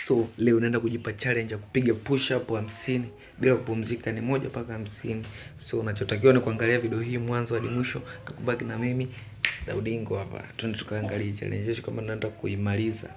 So leo naenda kujipa challenge ya kupiga push up 50 bila kupumzika, ni 1 mpaka 50. So unachotakiwa ni kuangalia video hii mwanzo hadi mwisho, tukubaki na mimi Daudingo hapa. Twende tukaangalia challenge yetu kama naenda kuimaliza.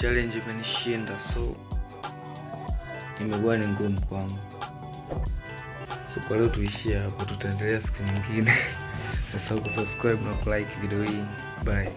Challenge imenishinda, so imekuwa ni ngumu kwangu. So kwa leo tuishie hapo, tutaendelea siku nyingine. Sasa usubscribe na like video hii. Bye.